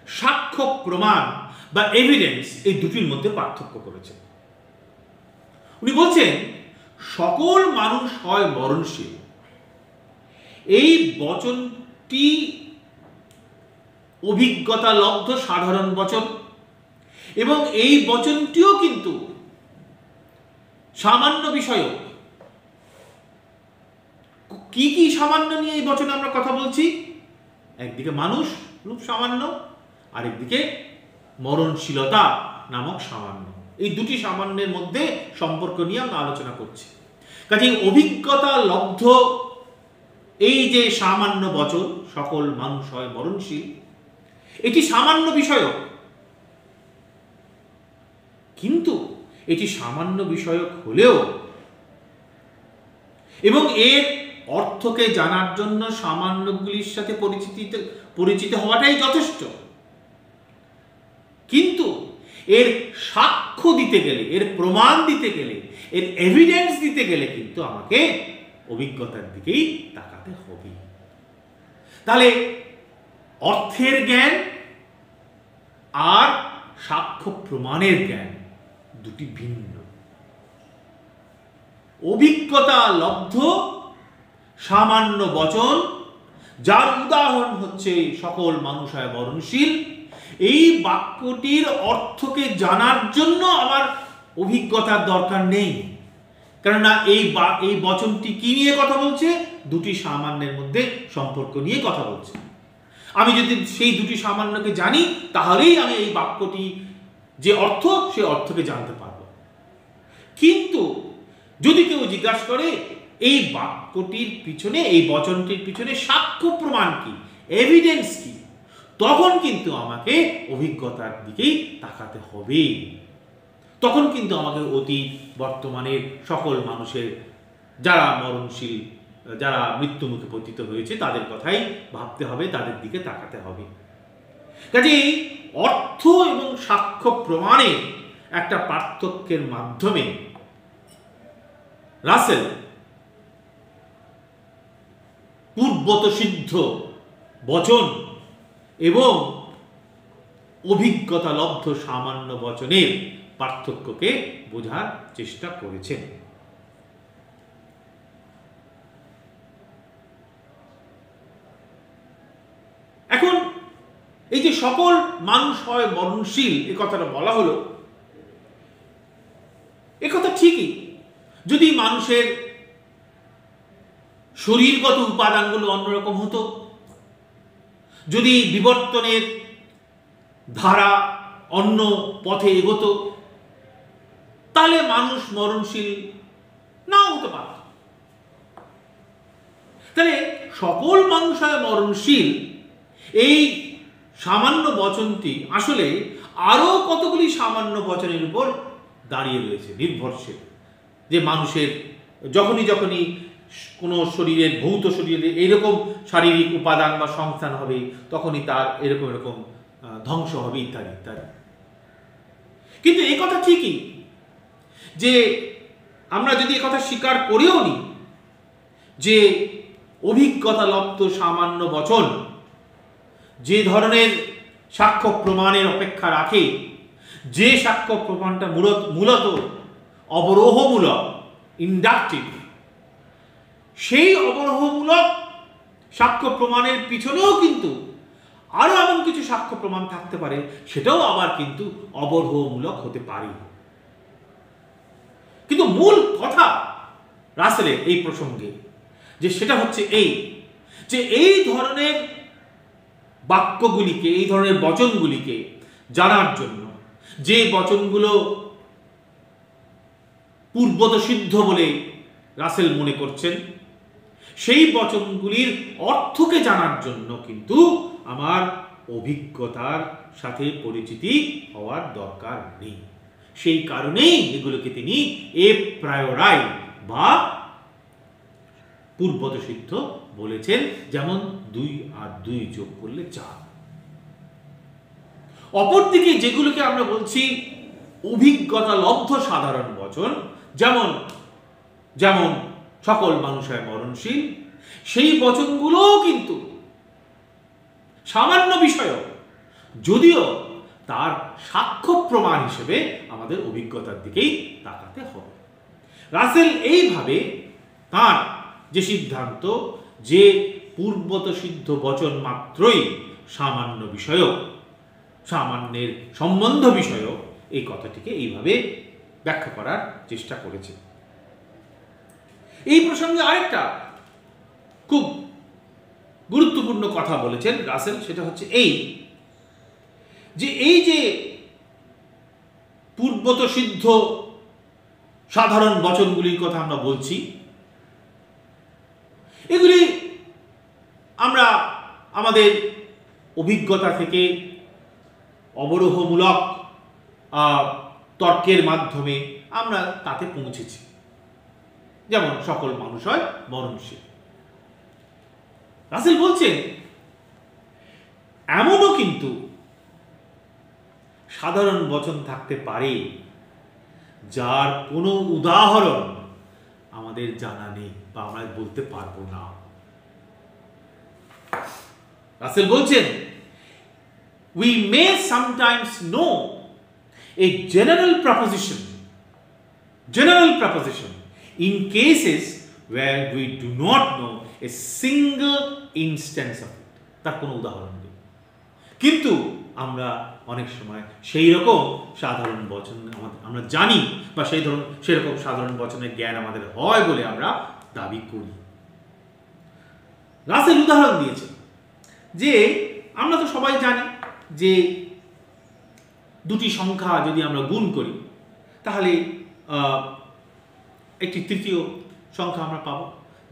[SPEAKER 1] সাক্ষ্য প্রমাণ বা এভিডেন্স, এই দুটির মধ্যে পার্থক্য করেছেন। উনি বলছেন সকল মানুষ হয় মরণশীল, এই বচনটি অভিজ্ঞতা লব্ধ সাধারণ বচন, এবং এই বচনটিও কিন্তু সামান্য বিষয়ক। কি কি সামান্য নিয়ে এই বচনে আমরা কথা বলছি? একদিকে মানুষ রূপ সামান্য, আরেকদিকে মরণশীলতা নামক সামান্য। এই দুটি সামান্যের মধ্যে সম্পর্ক নিয়ে আমরা আলোচনা করছি। কাজেই অভিজ্ঞতা লব্ধ এই যে সামান্য বচন সকল মানুষ হয় মরণশীল, এটি সামান্য বিষয়ক, কিন্তু এটি সামান্য বিষয়ক হলেও এবং এর অর্থকে জানার জন্য সামান্যগুলির সাথে পরিচিত হওয়াটাই যথেষ্ট। কিন্তু এর সাক্ষ্য দিতে গেলে, এর প্রমাণ দিতে গেলে, এর এভিডেন্স দিতে গেলে কিন্তু আমাকে অভিজ্ঞতার দিকেই তাকাতে হবে। তাহলে অর্থের জ্ঞান আর সাক্ষ্য প্রমাণের জ্ঞান দুটি ভিন্ন। অভিজ্ঞতা লব্ধ সামান্য বচন, যার উদাহরণ হচ্ছে সকল মানুষ হয় মরণশীল, এই বাক্যটির অর্থকে জানার জন্য আমার অভিজ্ঞতার দরকার নেই। কেননা এই বচনটি কি নিয়ে কথা বলছে? দুটি সামান্যের মধ্যে সম্পর্ক নিয়ে কথা বলছে। আমি যদি সেই দুটি সামান্যকে জানি, তাহলেই আমি এই বাক্যটি যে অর্থ, সে অর্থকে জানতে পারবো। কিন্তু যদি কেউ জিজ্ঞাসা করে এই বাক্যটির পিছনে, এই বচনটির পিছনে সাক্ষ্য প্রমাণ কি, এভিডেন্স কি, তখন কিন্তু আমাকে অভিজ্ঞতার দিকেই তাকাতে হবে। তখন কিন্তু আমাকে অতীত বর্তমানের সকল মানুষের, যারা মরণশীল, যারা মৃত্যুমুখে পতিত হয়েছে, তাদের কথাই ভাবতে হবে, তাদের দিকে তাকাতে হবে। কাজেই অর্থ এবং সাক্ষ্য প্রমাণের একটা পার্থক্যের মাধ্যমে রাসেল পূর্বত সিদ্ধ বচন এবং অভিজ্ঞতা লব্ধ সামান্য বচনের পার্থক্যকে বোঝার চেষ্টা করেছেন। এখন এই যে সকল মানুষ হয় মরণশীল, এ কথাটা বলা হলো, এ কথা ঠিকই যদি মানুষের শরীরগত উপাদানগুলো অন্যরকম হতো, যদি বিবর্তনের ধারা অন্য পথে এগোতো, তাহলে মানুষ মরণশীল নাও হতে পারত। তাহলে সকল মানুষ হয় মরণশীল, এই সামান্য বচনটি আসলে আরো কতগুলি সামান্য বচনের উপর দাঁড়িয়ে রয়েছে, নির্ভরশীল। যে মানুষের যখনই কোনো শরীরের, ভৌত শরীরে এইরকম শারীরিক উপাদান বা সংস্থান হবে, তখনই তার এরকম ধ্বংস হবে, ইত্যাদি ইত্যাদি। কিন্তু এই কথা ঠিকই যে আমরা যদি এই কথা স্বীকার করেও নি যে অভিজ্ঞতা লব্ধ সামান্য বচন যে ধরনের সাক্ষ্য প্রমাণের অপেক্ষা রাখে, যে সাক্ষ্য প্রমাণটা মূলত অবরোহমূলক, ইন্ডাকটিভ, সেই অবরোহমূলক সাক্ষ্য প্রমাণের পিছনেও কিন্তু আরো এমন কিছু সাক্ষ্য প্রমাণ থাকতে পারে, সেটাও আবার কিন্তু অবরোহমূলক হতে পারে। কিন্তু মূল কথা রাসেলের এই প্রসঙ্গে যে সেটা হচ্ছে যে এই ধরনের বাক্যগুলিকে, এই ধরনের বচনগুলিকে জানার জন্য, যে বচনগুলো পূর্বত সিদ্ধ বলে রাসেল মনে করছেন, সেই বচনগুলির অর্থকে জানার জন্য কিন্তু আমার অভিজ্ঞতার সাথে পরিচিতি হওয়ার দরকার নেই। সেই কারণেই এগুলোকে তিনি এ প্রায়োরাই বা পূর্বত সিদ্ধ বলেছেন, যেমন 2 আর 2 যোগ করলে 4। অপরদিকে যেগুলোকে আমরা বলছি অভিজ্ঞতা লব্ধ সাধারণ বচন, যেমন সকল মানুষ হয় মরণশীল, সেই বচনগুলো কিন্তু সামান্য বিষয়, যদিও তার সাক্ষ্য প্রমাণ হিসেবে আমাদের অভিজ্ঞতার দিকেই তাকাতে হবে। রাসেল এইভাবে তার যে সিদ্ধান্ত যে পূর্বত সিদ্ধ বচন মাত্রই সামান্য বিষয়ক, সামান্যের সম্বন্ধ বিষয়ক, এই কথাটিকে এইভাবে ব্যাখ্যা করার চেষ্টা করেছে। এই প্রসঙ্গে আরেকটা খুব গুরুত্বপূর্ণ কথা বলেছেন রাসেল, সেটা হচ্ছে এই যে পূর্বত সিদ্ধ সাধারণ বচনগুলির কথা আমরা বলছি, এগুলি আমরা আমাদের অভিজ্ঞতা থেকে অবরোহমূলক তর্কের মাধ্যমে আমরা তাতে পৌঁছেছি। যেমন সকল মানুষ হয় মরণশীল, রাসেল বলছেন এমনও কিন্তু সাধারণ বচন থাকতে পারে যার কোনো উদাহরণ আমাদের জানা নেই বা আমরা বলতে পারবো না। রাসেল বলছেন we may sometimes know a general proposition in cases where we do not know a single instance of it, তার কোনো উদাহরণ নেই, কিন্তু আমরা অনেক সময় সেই রকম সাধারণ বচন আমরা জানি বা সেরকম সাধারণ বচনের জ্ঞান আমাদের হয় বলে আমরা দাবি করি। রাসেল উদাহরণ দিয়েছেন যে আমরা তো সবাই জানি যে দুটি সংখ্যা যদি আমরা গুণ করি তাহলে একটি তৃতীয় সংখ্যা আমরা পাবো,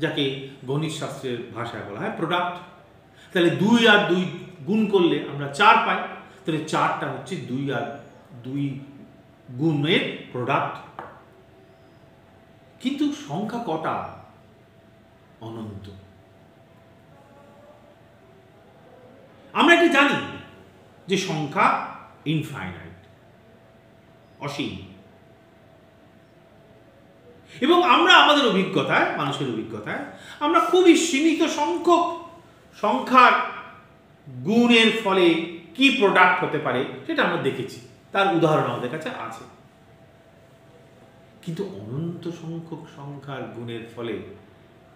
[SPEAKER 1] যাকে গণিত শাস্ত্রের ভাষায় বলা হয় প্রোডাক্ট। তাহলে 2 আর 2 গুণ করলে আমরা 4 পাই, তাহলে 4টা হচ্ছে 2 আর 2 গুণের প্রোডাক্ট। কিন্তু সংখ্যা কটা? অনন্ত। আমরা এটা জানি যে সংখ্যা ইনফাইনাইট, অসীম, এবং আমরা আমাদের অভিজ্ঞতায়, মানুষের অভিজ্ঞতায় আমরা খুবই সীমিত সংখ্যক সংখ্যার গুণের ফলে কি প্রোডাক্ট হতে পারে সেটা আমরা দেখেছি, তার উদাহরণ আমাদের কাছে আছে। কিন্তু অনন্ত সংখ্যক সংখ্যার গুণের ফলে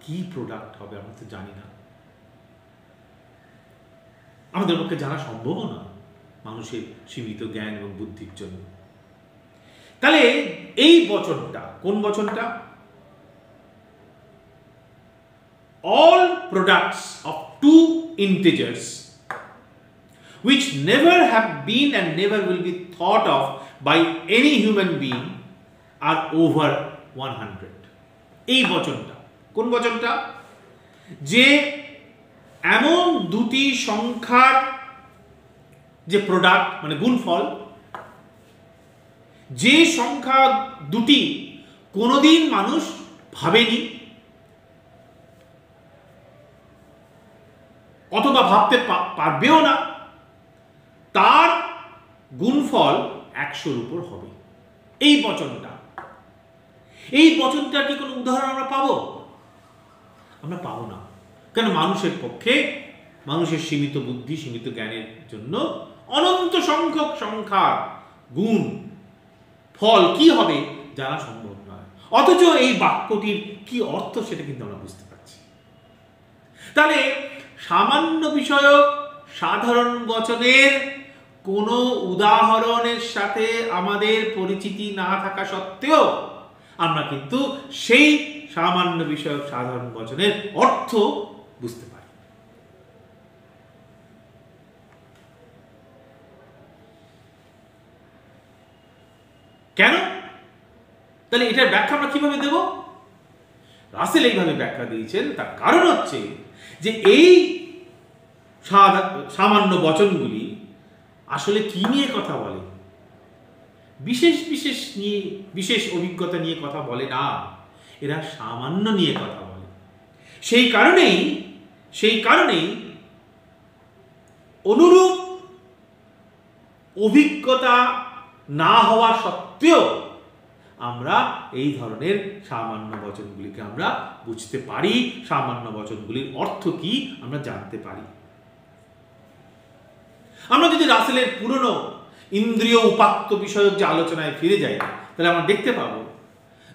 [SPEAKER 1] কি প্রোডাক্ট হবে আমরা তো জানি না, আমাদের পক্ষে জানা সম্ভব না মানুষের সীমিত জ্ঞান এবং বুদ্ধির জন্য। তাহলে এই বচনটা কোন বচনটা? all products of two integers which never have been and never will be thought of by any human being are over 100। এই বচনটা কোন বচনটা? যে এমন দুটি সংখ্যার যে প্রোডাক্ট মানে গুণফল, যে সংখ্যা দুটি কোনোদিন মানুষ ভাবেনি অথবা ভাবতে পারবেও না, তার গুণফল 100-র উপর হবে। এই বচনটার কি কোনো উদাহরণ আমরা পাবো? আমরা পাবো না। কেন? মানুষের পক্ষে, মানুষের সীমিত বুদ্ধি, সীমিত জ্ঞানের জন্য অনন্ত সংখ্যক সংখ্যার গুণ ফল কি হবে জানা সম্ভব নয়। অথচ এই বাক্যটির কি অর্থ সেটা কিন্তু আমরা বুঝতে পারছি। তাহলে সামান্য বিষয়ক সাধারণ বচনের কোনো উদাহরণের সাথে আমাদের পরিচিতি না থাকা সত্ত্বেও আমরা কিন্তু সেই সামান্য বিষয়ক সাধারণ বচনের অর্থ বুঝতে পারি। কেন? তাহলে এটার ব্যাখ্যা আমরা কিভাবে দেব? রাসেল এইভাবে ব্যাখ্যা দিয়েছেন, তার কারণ হচ্ছে যে এই সামান্য বচনগুলি আসলে কি নিয়ে কথা বলে? বিশেষ অভিজ্ঞতা নিয়ে কথা বলে না, এরা সামান্য নিয়ে কথা বলে। সেই কারণেই অনুরূপ অভিজ্ঞতা না হওয়া সত্ত্বেও আমরা এই ধরনের সামান্য বচনগুলিকে আমরা বুঝতে পারি, সামান্য বচনগুলির অর্থ কি আমরা জানতে পারি। আমরা যদি রাসেলের পুরনো ইন্দ্রিয় উপাত্ত বিষয়ক যে আলোচনায় ফিরে যাই, তাহলে আমরা দেখতে পাবো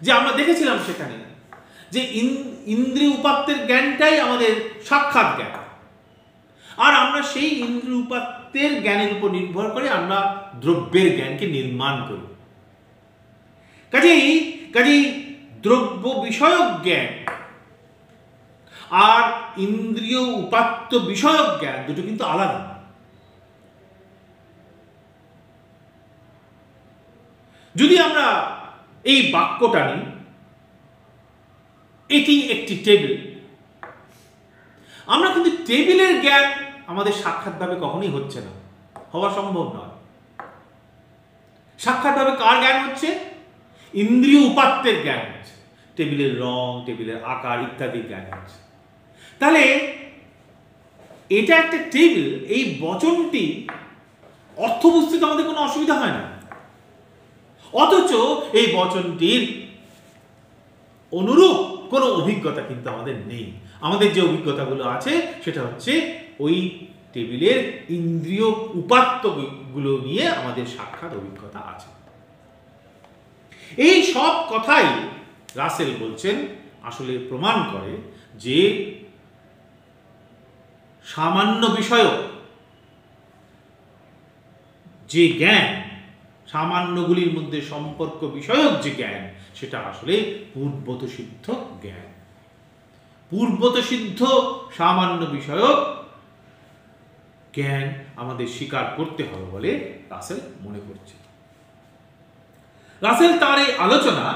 [SPEAKER 1] যে আমরা দেখেছিলাম সেখানে যে ইন্দ্রিয় উপাত্তের জ্ঞানটাই আমাদের সাক্ষাৎ জ্ঞান, আর আমরা সেই ইন্দ্রিয় উপাত্তের জ্ঞানের উপর নির্ভর করে আমরা দ্রব্যের জ্ঞানকে নির্মাণ করি। কাজেই দ্রব্য বিষয়ক জ্ঞান আর ইন্দ্রিয় উপাত্ত বিষয়ক জ্ঞান দুটো কিন্তু আলাদা। যদি আমরা এই বাক্যটা নিই, এটি একটি টেবিল, আমরা কিন্তু টেবিলের জ্ঞান আমাদের সাক্ষাৎভাবে কখনোই হচ্ছে না, হওয়া সম্ভব নয়। সাক্ষাৎভাবে কার জ্ঞান হচ্ছে? ইন্দ্রিয় উপাত্তের জ্ঞান হচ্ছে, টেবিলের রং, টেবিলের আকার ইত্যাদি জ্ঞান হচ্ছে। তাহলে এটা একটা টেবিল, এই বচনটি অর্থ বুঝতে আমাদের কোনো অসুবিধা হয় না, অথচ এই বচনটির অনুরূপ কোনো অভিজ্ঞতা কিন্তু আমাদের নেই। আমাদের যে অভিজ্ঞতাগুলো আছে সেটা হচ্ছে ওই টেবিলের ইন্দ্রিয় উপাত্তগুলো নিয়ে আমাদের সাক্ষাৎ অভিজ্ঞতা আছে। এই সব কথাই রাসেল বলছেন আসলে প্রমাণ করে যে সামান্য বিষয়ক যে জ্ঞান, সামান্যগুলির মধ্যে সম্পর্ক বিষয়ক যে জ্ঞান, সেটা আসলে পূর্বত সিদ্ধ জ্ঞান। পূর্বত সিদ্ধ সামান্য বিষয়ক জ্ঞান আমাদের স্বীকার করতে হবে বলে রাসেল মনে করছে। রাসেল তার এই আলোচনা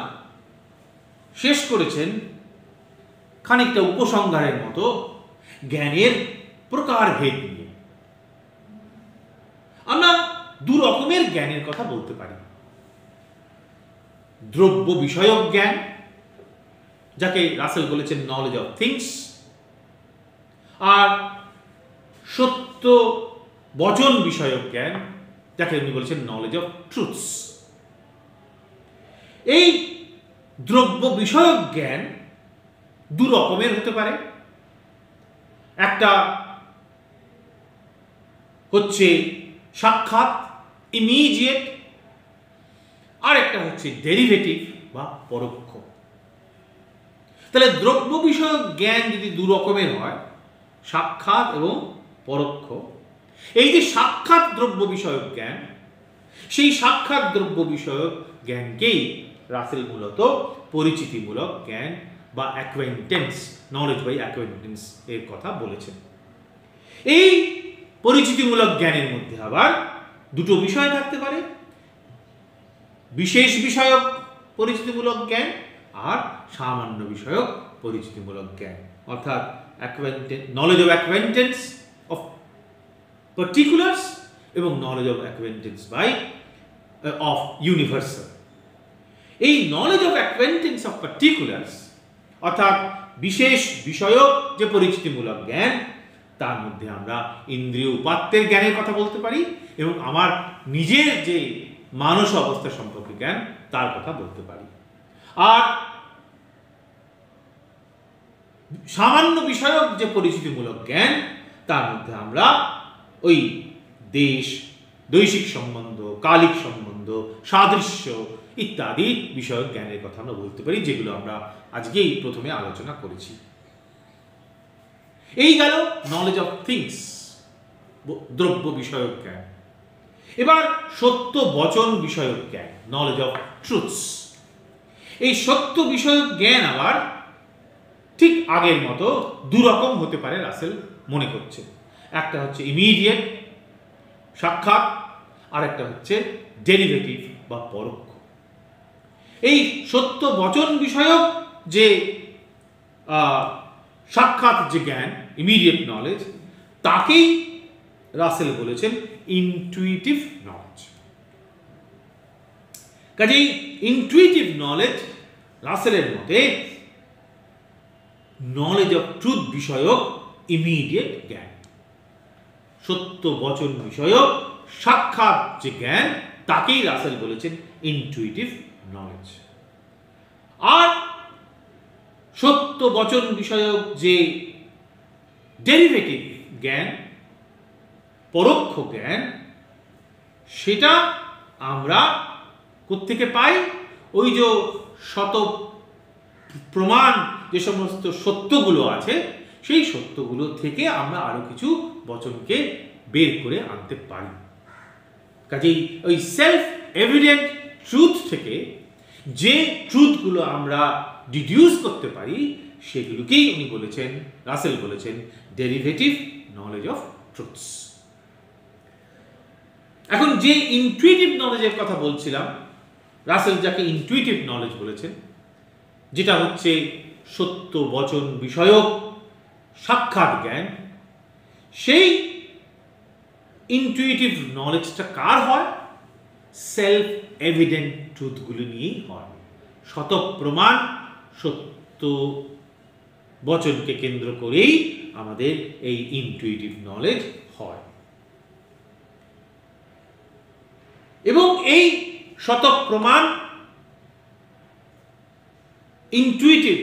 [SPEAKER 1] শেষ করেছেন খানিকটা উপসংহারের মতো জ্ঞানের প্রকারভেদ নিয়ে। আমরা দু রকমের জ্ঞানের কথা বলতে পারি। দ্রব্য বিষয়ক জ্ঞান, যাকে রাসেল বলেছেন নলেজ অফ থিংস, আর সত্য বচন বিষয়ক জ্ঞান, যাকে উনি বলেছেন নলেজ অফ ট্রুথস। এই দ্রব্য বিষয়ক জ্ঞান দু রকমের হতে পারে। একটা হচ্ছে সাক্ষাৎ, ইমিডিয়েট, আর একটা হচ্ছে ডেরিভেটিভ বা পরোক্ষ। তাহলে দ্রব্য বিষয়ক জ্ঞান যদি দু রকমের হয়, সাক্ষাৎ এবং পরোক্ষ, এই যে সাক্ষাৎ দ্রব্য বিষয়ক জ্ঞান, সেই সাক্ষাৎ দ্রব্য বিষয়ক জ্ঞানকেই রাসেল মূলত পরিচিতিমূলক জ্ঞান বা অ্যাকোয়েন্টেন্স, নলেজ বাই অ্যাকোয়েন্টেন্স এর কথা বলেছেন। এই পরিচিতিমূলক জ্ঞানের মধ্যে আবার দুটো বিষয় থাকতে পারে, বিশেষ বিষয়ক পরিচিতিমূলক জ্ঞান আর সামান্য বিষয়ক পরিচিতিমূলক জ্ঞান, অর্থাৎ knowledge of acquaintance of particulars এবং knowledge of acquaintance by of universal. এই knowledge of acquaintance of particulars অর্থাৎ বিশেষ বিষয়ক যে পরিচিতিমূলক জ্ঞান, তার মধ্যে আমরা ইন্দ্রিয় উপাত্তের জ্ঞানের কথা বলতে পারি এবং আমার নিজের যে মানস অবস্থা সম্পর্কে জ্ঞান, তার কথা বলতে পারি। আর সামান্য বিষয়ক যে পরিচিতিমূলক জ্ঞান, তার মধ্যে আমরা ওই দেশ, দৈশিক সম্বন্ধ, কালিক সম্বন্ধ, সাদৃশ্য ইত্যাদি বিষয়ক জ্ঞানের কথা আমরা বলতে পারি, যেগুলো আমরা আজকেই প্রথমে আলোচনা করেছি। এই গেল নলেজ অফ থিংস, দ্রব্য বিষয়ক জ্ঞান। এবার সত্য বচন বিষয়ক জ্ঞান, নলেজ অফ ট্রুথস। এই সত্য বিষয়ক জ্ঞান আবার ঠিক আগের মতো দু রকম হতে পারে রাসেল মনে করছে। একটা হচ্ছে ইমিডিয়েট, সাক্ষাৎ, আর একটা হচ্ছে ডেরিভেটিভ বা পরোক্ষ। এই সত্য বচন বিষয়ক যে সাক্ষাৎ যে জ্ঞান, ইমিডিয়েট নলেজ, তাকেই রাসেল বলেছেন ইনটুইটিভ নলেজ। কাজেই ইনটুইটিভ নলেজ রাসেলের মতে নলেজ অফ ট্রুথ বিষয়ক ইমিডিয়েট জ্ঞান, সত্য বচন বিষয়ক সাক্ষাৎ যে জ্ঞান, তাকেই রাসেল বলেছেন ইনটুইটিভ নলেজ। আর সত্য বচন বিষয়ক যে ডেরিভেটিভ জ্ঞান, পরোক্ষ জ্ঞান, সেটা আমরা কোত্থেকে পাই? ওই যে শত প্রমাণ যে সমস্ত সত্যগুলো আছে, সেই সত্যগুলো থেকে আমরা আরো কিছু বচনকে বের করে আনতে পারি। কাজেই ওই সেলফ এভিডেন্ট ট্রুথ থেকে যে ট্রুথগুলো আমরা ডিডিউস করতে পারি, সেগুলোকেই উনি বলেছেন, রাসেল বলেছেন ডেরিভেটিভ নলেজ অফ ট্রুথস। এখন যে ইনটুইটিভ নলেজের কথা বলছিলাম, রাসেল যাকে ইনটুইটিভ নলেজ বলেছেন, যেটা হচ্ছে সত্য বচন বিষয়ক সাক্ষাৎ জ্ঞান, সেই ইনটুইটিভ নলেজটা কার হয়? সেলফ এভিডেন্ট ট্রুথগুলো নিয়েই হয়। শত প্রমাণ সত্য বচনকে কেন্দ্র করেই আমাদের এই ইনটুইটিভ নলেজ হয়। এবং এই শতক প্রমাণ ইনটুইটিভ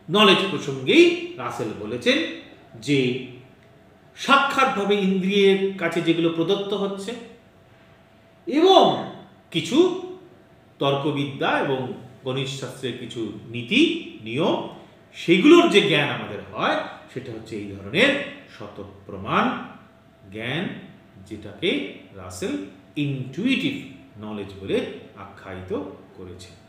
[SPEAKER 1] নলেজ প্রসঙ্গেই রাসেল বলেছেন যে সাক্ষাৎভাবে ইন্দ্রিয়ের কাছে যেগুলো প্রদত্ত হচ্ছে এবং কিছু তর্কবিদ্যা এবং গণিত শাস্ত্রের কিছু নীতি নিয়ম, সেগুলোর যে জ্ঞান আমাদের হয় সেটা হচ্ছে এই ধরনের শতক প্রমাণ জ্ঞান, যেটাকে রাসেল ইনটুইটিভ নলেজ বলে আখ্যায়িত করেছে।